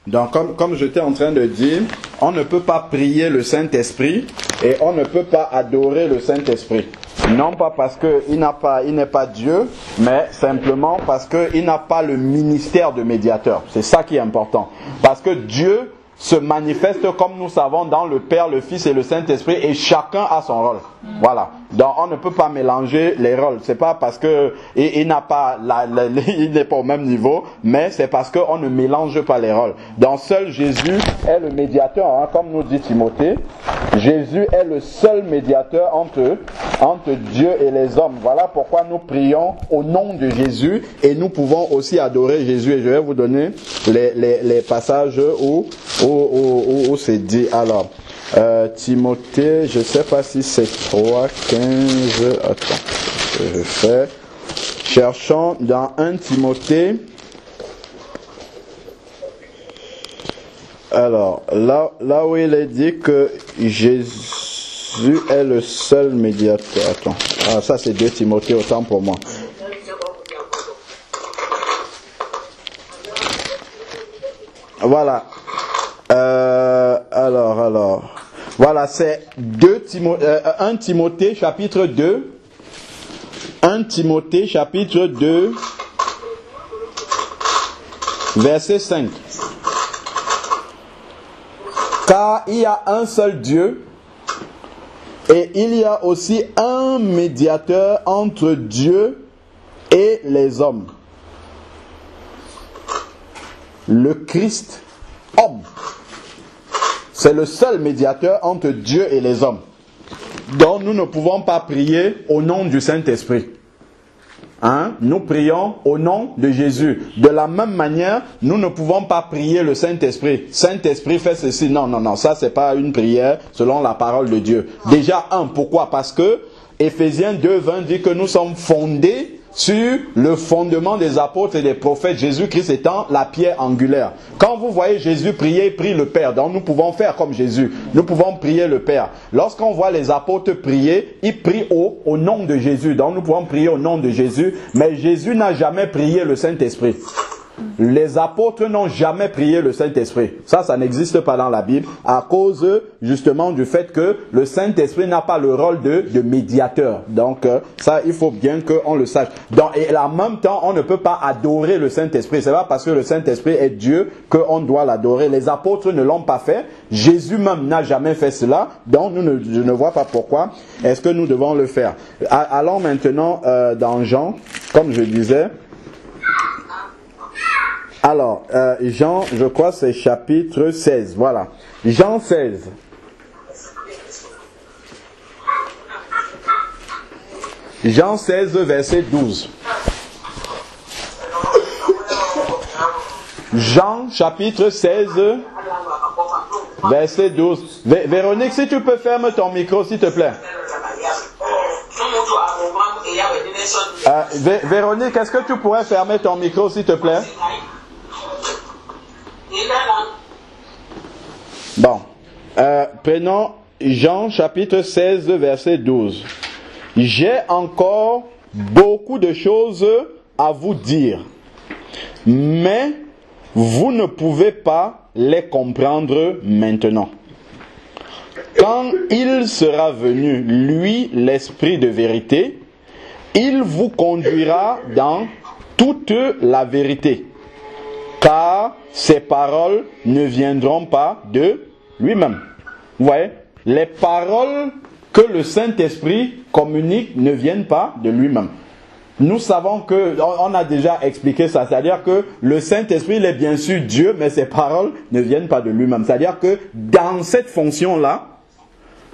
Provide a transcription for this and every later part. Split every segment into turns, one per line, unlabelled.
Donc, comme j'étais en train de dire, on ne peut pas prier le Saint-Esprit et on ne peut pas adorer le Saint-Esprit. Non pas parce qu'il n'est pas Dieu, mais simplement parce qu'il n'a pas le ministère de médiateur. C'est ça qui est important. Parce que Dieu se manifeste, comme nous savons, dans le Père, le Fils et le Saint-Esprit, et chacun a son rôle. Voilà. Donc on ne peut pas mélanger les rôles. C'est pas parce que il n'a pas il n'est pas au même niveau, mais c'est parce qu'on ne mélange pas les rôles. Donc seul Jésus est le médiateur, hein, comme nous dit Timothée. Jésus est le seul médiateur entre Dieu et les hommes. Voilà pourquoi nous prions au nom de Jésus et nous pouvons aussi adorer Jésus. Et je vais vous donner les passages où c'est dit. Alors, Timothée, je ne sais pas si c'est 3, 15. Attends, je fais. Cherchons dans 1 Timothée. Alors, là où il est dit que Jésus est le seul médiateur. Attends, ça c'est 2 Timothée, autant pour moi. Voilà. Alors. Voilà, c'est 1 Timothée chapitre 2. 1 Timothée chapitre 2, verset 5. Car il y a un seul Dieu et il y a aussi un médiateur entre Dieu et les hommes. Le Christ, homme. C'est le seul médiateur entre Dieu et les hommes. Donc nous ne pouvons pas prier au nom du Saint-Esprit. Hein? Nous prions au nom de Jésus. De la même manière, nous ne pouvons pas prier le Saint-Esprit. Saint-Esprit fait ceci. Non, ça c'est pas une prière selon la parole de Dieu. Déjà, pourquoi? Parce que Éphésiens 2:20 dit que nous sommes fondés sur le fondement des apôtres et des prophètes, Jésus-Christ étant la pierre angulaire. Quand vous voyez Jésus prier, il prie le Père. Donc nous pouvons faire comme Jésus. Nous pouvons prier le Père. Lorsqu'on voit les apôtres prier, ils prient au nom de Jésus. Donc nous pouvons prier au nom de Jésus. Mais Jésus n'a jamais prié le Saint-Esprit. Les apôtres n'ont jamais prié le Saint-Esprit. Ça n'existe pas dans la Bible à cause justement du fait que le Saint-Esprit n'a pas le rôle de médiateur. Donc ça, il faut bien qu'on le sache. Et en même temps, on ne peut pas adorer le Saint-Esprit. C'est pas parce que le Saint-Esprit est Dieu qu'on doit l'adorer. Les apôtres ne l'ont pas fait. Jésus même n'a jamais fait cela. Donc je ne vois pas pourquoi est-ce que nous devons le faire. Allons maintenant dans Jean, comme je disais. Alors, Jean, je crois c'est chapitre 16, voilà. Jean 16. Jean 16, verset 12. Jean, chapitre 16, verset 12. Véronique, si tu peux fermer ton micro, s'il te plaît. Véronique, est-ce que tu pourrais fermer ton micro, s'il te plaît? Bon, prenons Jean chapitre 16 verset 12. J'ai encore beaucoup de choses à vous dire, mais vous ne pouvez pas les comprendre maintenant. Quand il sera venu, lui, l'Esprit de vérité, il vous conduira dans toute la vérité. Car ces paroles ne viendront pas de lui-même. Vous voyez, les paroles que le Saint-Esprit communique ne viennent pas de lui-même. Nous savons que, on a déjà expliqué ça, c'est-à-dire que le Saint-Esprit, il est bien sûr Dieu, mais ses paroles ne viennent pas de lui-même. C'est-à-dire que dans cette fonction-là,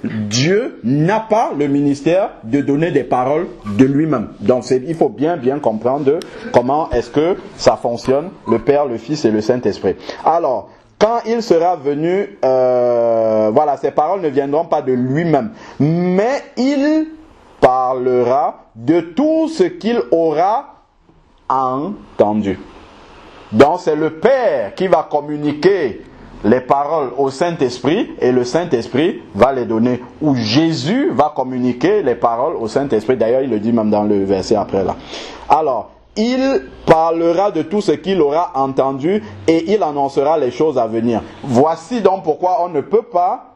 Dieu n'a pas le ministère de donner des paroles de lui-même. Donc il faut bien comprendre comment est-ce que ça fonctionne, le Père, le Fils et le Saint-Esprit. Alors, quand il sera venu, voilà, ces paroles ne viendront pas de lui-même, mais il parlera de tout ce qu'il aura entendu. Donc c'est le Père qui va communiquer les paroles au Saint-Esprit et le Saint-Esprit va les donner. Ou Jésus va communiquer les paroles au Saint-Esprit. D'ailleurs, il le dit même dans le verset après là. Alors, il parlera de tout ce qu'il aura entendu et il annoncera les choses à venir. Voici donc pourquoi on ne peut pas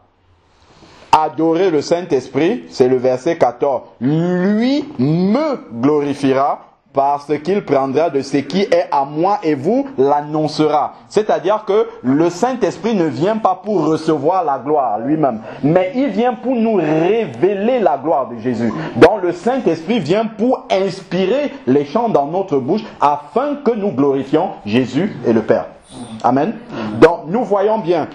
adorer le Saint-Esprit, c'est le verset 14. Lui me glorifiera parce qu'il prendra de ce qui est à moi et vous l'annoncera. C'est-à-dire que le Saint-Esprit ne vient pas pour recevoir la gloire lui-même, mais il vient pour nous révéler la gloire de Jésus. Donc le Saint-Esprit vient pour inspirer les chants dans notre bouche afin que nous glorifions Jésus et le Père. Amen. Donc nous voyons bien,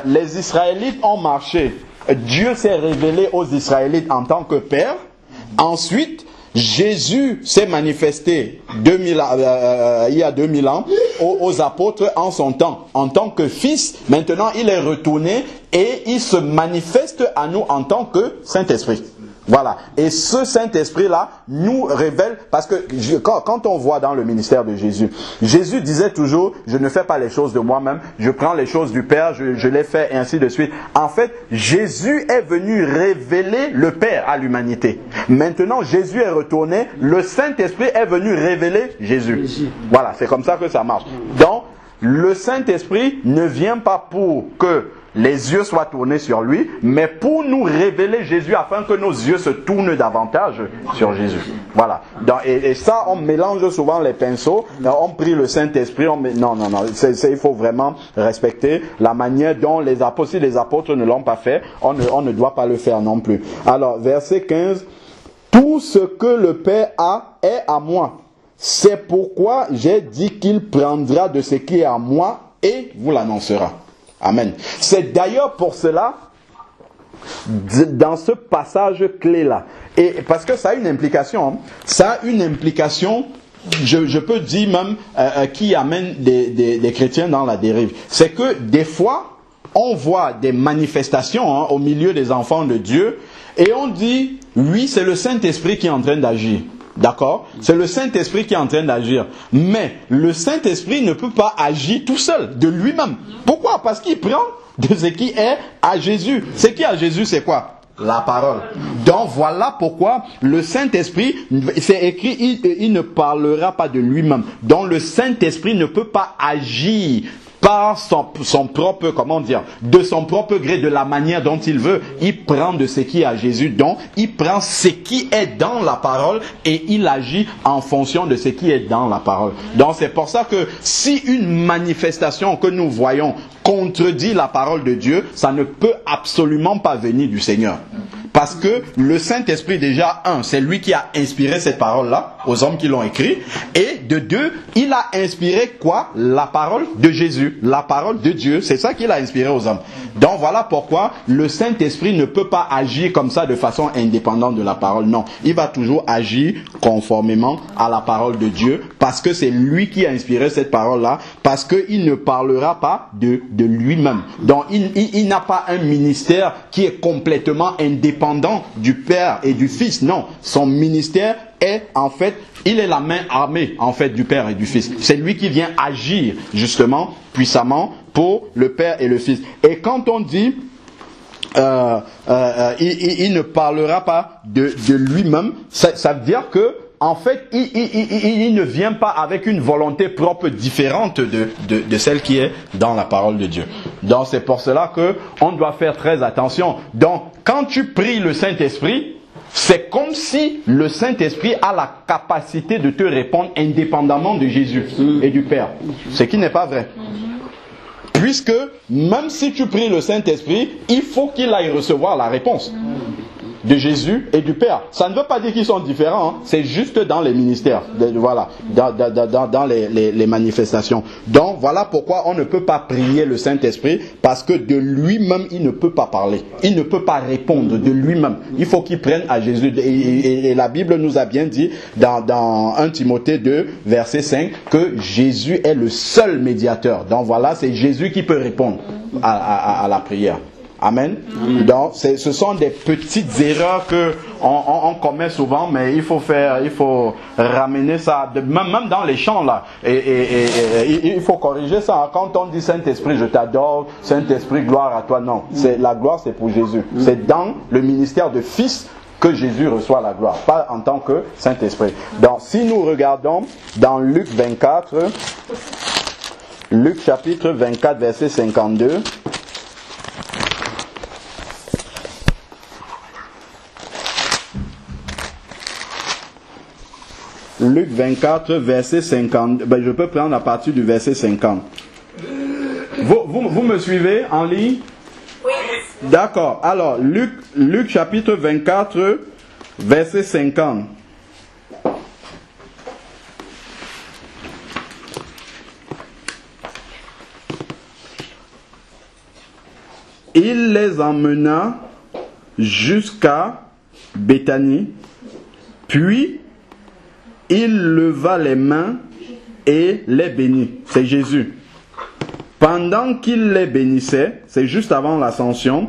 les Israélites ont marché. Dieu s'est révélé aux Israélites en tant que Père. Ensuite, Jésus s'est manifesté il y a 2000 ans aux apôtres en son temps, en tant que Fils. Maintenant, il est retourné et il se manifeste à nous en tant que Saint-Esprit. Voilà. Et ce Saint-Esprit-là nous révèle, parce que quand on voit dans le ministère de Jésus, Jésus disait toujours, je ne fais pas les choses de moi-même, je prends les choses du Père, je les fais et ainsi de suite. En fait, Jésus est venu révéler le Père à l'humanité. Maintenant, Jésus est retourné, le Saint-Esprit est venu révéler Jésus. Voilà, c'est comme ça que ça marche. Donc, le Saint-Esprit ne vient pas pour que les yeux soient tournés sur lui, mais pour nous révéler Jésus afin que nos yeux se tournent davantage sur Jésus. Voilà. Donc, et ça, on mélange souvent les pinceaux. On prie le Saint-Esprit. Non. Il faut vraiment respecter la manière dont les apôtres, si les apôtres ne l'ont pas fait, on ne doit pas le faire non plus. Alors, verset 15. Tout ce que le Père a est à moi. C'est pourquoi j'ai dit qu'il prendra de ce qui est à moi et vous l'annoncera. Amen. C'est d'ailleurs pour cela, dans ce passage clé-là, et parce que ça a une implication, hein, ça a une implication, je peux dire même, qui amène des chrétiens dans la dérive. C'est que des fois, on voit des manifestations au milieu des enfants de Dieu, et on dit, oui, c'est le Saint-Esprit qui est en train d'agir. D'accord? C'est le Saint-Esprit qui est en train d'agir. Mais le Saint-Esprit ne peut pas agir tout seul, de lui-même. Pourquoi? Parce qu'il prend de ce qui est à Jésus. Ce qui est à Jésus, c'est quoi? La parole. Donc voilà pourquoi le Saint-Esprit, c'est écrit, il ne parlera pas de lui-même. Donc le Saint-Esprit ne peut pas agir par son propre, de son propre gré, de la manière dont il veut. Il prend de ce qui est à Jésus, donc il prend ce qui est dans la parole et il agit en fonction de ce qui est dans la parole. Donc c'est pour ça que si une manifestation que nous voyons contredit la parole de Dieu, ça ne peut absolument pas venir du Seigneur. Parce que le Saint-Esprit, déjà, c'est lui qui a inspiré cette parole-là aux hommes qui l'ont écrit. Et de deux, il a inspiré quoi? La parole de Jésus, la parole de Dieu. C'est ça qu'il a inspiré aux hommes. Donc voilà pourquoi le Saint-Esprit ne peut pas agir comme ça de façon indépendante de la parole. Non, il va toujours agir conformément à la parole de Dieu. Parce que c'est lui qui a inspiré cette parole-là. Parce qu'il ne parlera pas de lui-même. Donc il n'a pas un ministère qui est complètement indépendant du Père et du Fils. Non, son ministère est en fait, il est la main armée en fait du Père et du Fils. C'est lui qui vient agir justement puissamment pour le Père et le Fils. Et quand on dit il ne parlera pas de lui-même, ça veut dire que en fait, il ne vient pas avec une volonté propre différente de celle qui est dans la parole de Dieu. Donc c'est pour cela que on doit faire très attention. Donc quand tu pries le Saint-Esprit, c'est comme si le Saint-Esprit a la capacité de te répondre indépendamment de Jésus et du Père. Ce qui n'est pas vrai. Puisque même si tu pries le Saint-Esprit, il faut qu'il aille recevoir la réponse de Jésus et du Père. Ça ne veut pas dire qu'ils sont différents, hein. C'est juste dans les ministères, voilà, dans les manifestations. Donc voilà pourquoi on ne peut pas prier le Saint-Esprit, parce que de lui-même il ne peut pas parler, il ne peut pas répondre de lui-même. Il faut qu'il prenne à Jésus. Et la Bible nous a bien dit dans 1 Timothée 2 verset 5 que Jésus est le seul médiateur. Donc voilà, c'est Jésus qui peut répondre à la prière. Amen. Donc, ce sont des petites erreurs que on commet souvent, mais il faut ramener ça, même dans les chants là. Et il faut corriger ça. Quand on dit Saint-Esprit, je t'adore, Saint-Esprit, gloire à toi, non. La gloire, c'est pour Jésus. C'est dans le ministère de Fils que Jésus reçoit la gloire, pas en tant que Saint-Esprit. Donc, si nous regardons dans Luc 24, Luc chapitre 24, verset 52, Luc 24, verset 50. Je peux prendre à partir du verset 50. Vous me suivez en ligne?
Oui.
D'accord. Alors, Luc chapitre 24, verset 50. Il les emmena jusqu'à Béthanie, puis il leva les mains et les bénit. C'est Jésus. Pendant qu'il les bénissait, c'est juste avant l'ascension,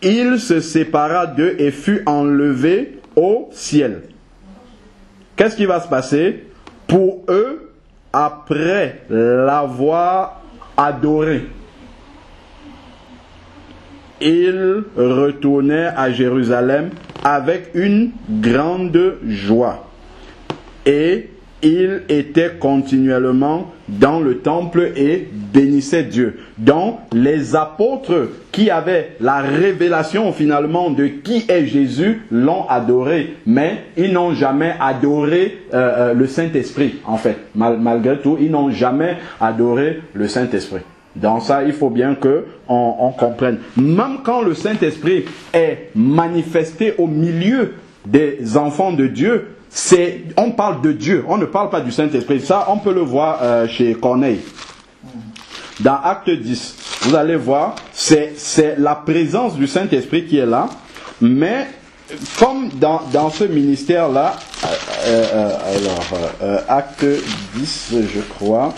il se sépara d'eux et fut enlevé au ciel. Qu'est-ce qui va se passer? Pour eux, après l'avoir adoré, ils retournaient à Jérusalem avec une grande joie. Et il était continuellement dans le temple et bénissait Dieu. Donc, les apôtres qui avaient la révélation finalement de qui est Jésus l'ont adoré, mais ils n'ont jamais adoré le Saint-Esprit, en fait. Malgré tout, ils n'ont jamais adoré le Saint-Esprit. Dans ça, il faut bien qu'on comprenne. Même quand le Saint-Esprit est manifesté au milieu des enfants de Dieu, on parle de Dieu, on ne parle pas du Saint-Esprit. Ça, on peut le voir chez Corneille. Dans Acte 10, vous allez voir, c'est la présence du Saint-Esprit qui est là. Mais comme dans ce ministère-là, Acte 10, je crois.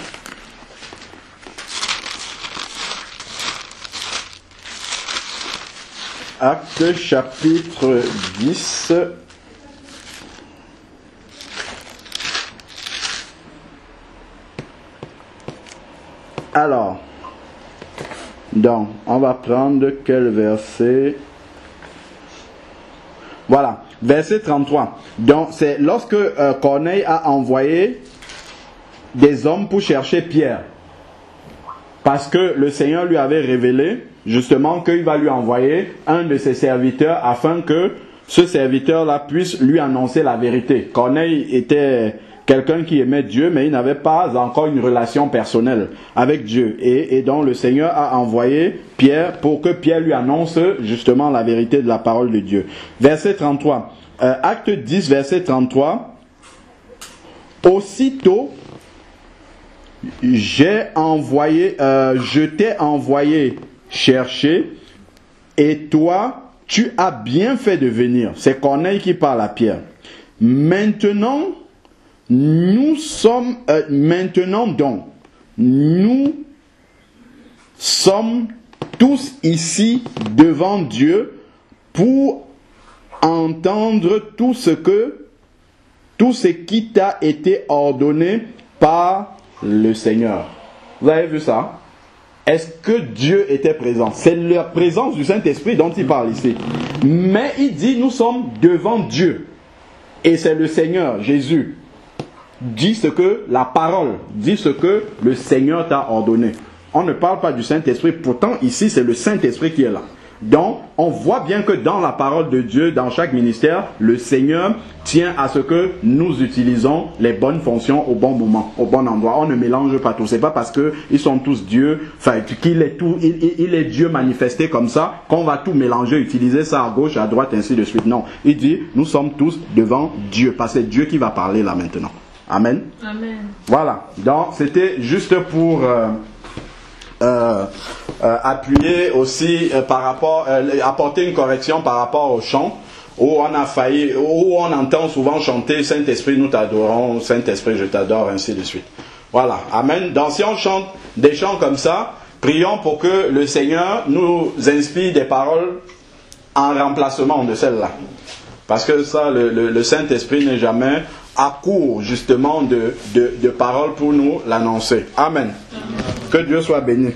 Acte chapitre 10. Alors, donc, on va prendre quel verset? Voilà, verset 33. Donc, c'est lorsque Corneille a envoyé des hommes pour chercher Pierre. Parce que le Seigneur lui avait révélé, justement, qu'il va lui envoyer un de ses serviteurs afin que ce serviteur-là puisse lui annoncer la vérité. Corneille était quelqu'un qui aimait Dieu, mais il n'avait pas encore une relation personnelle avec Dieu. Et donc le Seigneur a envoyé Pierre pour que Pierre lui annonce justement la vérité de la parole de Dieu. Verset 33. Acte 10, verset 33. Aussitôt, je t'ai envoyé chercher, et toi, tu as bien fait de venir. C'est Corneille qui parle à Pierre. Maintenant donc, nous sommes tous ici devant Dieu pour entendre tout ce qui t'a été ordonné par le Seigneur. Vous avez vu ça? Est-ce que Dieu était présent? C'est la présence du Saint-Esprit dont il parle ici. Mais il dit, nous sommes devant Dieu. Et c'est le Seigneur, Jésus, dit ce que la parole, dit ce que le Seigneur t'a ordonné. On ne parle pas du Saint-Esprit, pourtant ici c'est le Saint-Esprit qui est là. Donc on voit bien que dans la parole de Dieu, dans chaque ministère, le Seigneur tient à ce que nous utilisons les bonnes fonctions au bon moment, au bon endroit. On ne mélange pas tout. C'est pas parce que ils sont tous Dieu, enfin qu'il est tout, il est Dieu manifesté comme ça, qu'on va tout mélanger, utiliser ça à gauche, à droite, ainsi de suite. Non, il dit nous sommes tous devant Dieu, parce que c'est Dieu qui va parler là maintenant. Amen.
Amen.
Voilà. Donc c'était juste pour appuyer aussi par rapport, apporter une correction par rapport au chant où on entend souvent chanter Saint-Esprit nous t'adorons, Saint-Esprit je t'adore, ainsi de suite. Voilà. Amen. Donc si on chante des chants comme ça, prions pour que le Seigneur nous inspire des paroles en remplacement de celles-là. Parce que ça, le Saint-Esprit n'est jamais à court justement de paroles pour nous l'annoncer. Amen. Que Dieu soit béni.